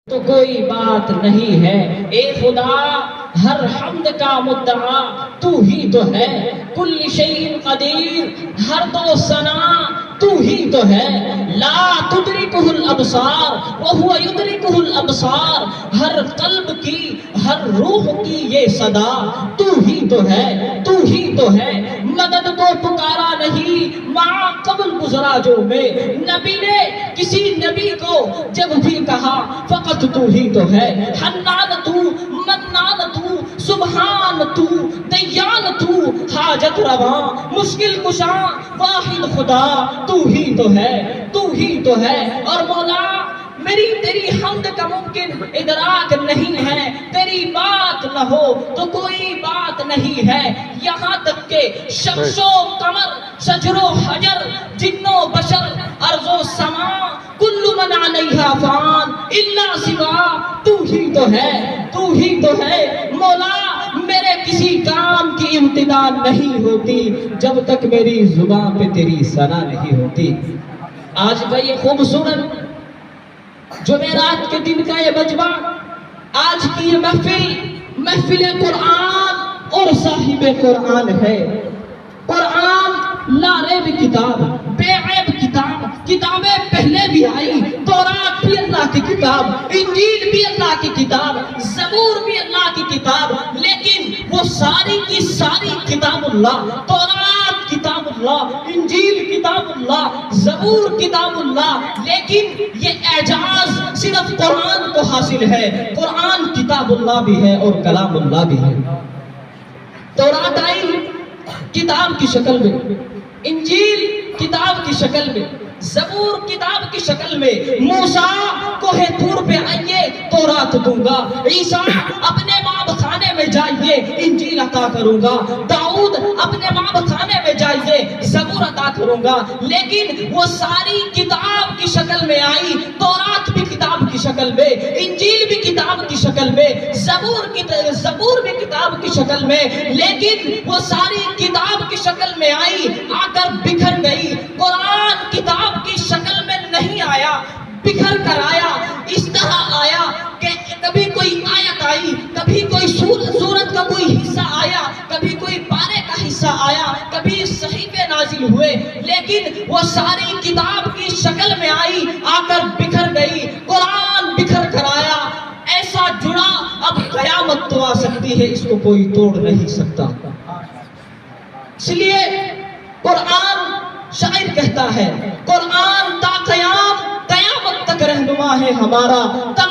تو کوئی بات نہیں ہے، اے خدا ہر حمد کا مدعا تو ہی تو ہے، کل شیء قدیر ہر دو ثنا تو ہی تو ہے، لا تدرکہ الابصار وہو یدرکہ الابصار، ہر قلب کی ہر روح کی یہ صدا تو ہی تو ہے، تو ہی تو ہے، مدد کو پکارا نہیں ماں قبل گزرا جو میں، نبی نے کسی نبی کو جب بھی کہا فقط تو ہی تو ہے، حنان تو منان تو سبحان تو دیان تو حاجت رواں مشکل کشاں واحد خدا تو ہی تو ہے، تو ہی تو ہے، اور مولا میری تیری حمد کا ممکن ادراک نہیں ہے، تیری بات نہ ہو تو کوئی بات نہیں ہے، یہاں تک کہ شمس و قمر شجر و حجر جن و بشر ارض و سما کل من علیہا فان الا سوا تو ہی تو ہے، تو ہی تو ہے، مولا میرے کسی کام کی ابتدا نہیں ہوتی جب تک میری زبان پہ تیری ثنا نہیں ہوتی۔ آج کا یہ خوبصورت جمعرات کے دن کا یہ مجمع، آج کی یہ محفل قرآن اور صاحب قرآن ہے۔ قرآن لا ریب کتاب، بے عیب کتاب، کتابیں پہلے بھی آئی، تورات بھی اللہ کی کتاب، انجیل بھی اللہ کی کتاب، زبور بھی اللہ کی کتاب، لیکن وہ ساری کی ساری کتاب اللہ، تورات کتاب اللہ، انجیل کتاب اللہ، زبور کتاب اللہ، لیکن یہ اعجاز صرف قرآن کو حاصل ہے، قرآن کتاب اللہ بھی ہے اور کلام اللہ بھی ہے۔ تورات آئی کتاب کی شکل میں، انجیل کتاب کی شکل میں، زبور کتاب کی شکل میں، موسیٰ کوہ طور پہ آئیے تورات دوں گا، عیسیٰ اپنے ماں خانے میں جائیے انجیل عطا کروں گا، داؤد اپنے ماں خانے میں جائیے زبور عطا کروں گا، لیکن وہ ساری کتاب کی شکل میں آئی، تورات بھی کتاب کی شکل میں، انجیل بھی کتاب کی شکل میں، زبور بھی کتاب کی شکل میں، لیکن وہ ساری کتاب کی شکل میں آئی، آ کر بکھر گئی۔ قرآن کتاب کی شکل میں نہیں آیا، بکھر کر آیا، اس طرح آیا کہ کبھی کوئی آیت آئی، کبھی کوئی سورت کا کوئی حصہ آیا، کبھی کوئی پارے کا حصہ آیا، کبھی صحیفے نازل ہوئے، لیکن وہ ساری کتاب کی شکل میں آئی، آ کر بکھر گئی۔ قرآن بکھر کر آیا، ایسا جڑا اب قیامت تو آ سکتی ہے، اس کو کوئی توڑ نہیں سکتا۔ اس لیے قرآن شاعر کہتا ہے، قرآن تا قیامت تک رہنما ہے ہمارا، تا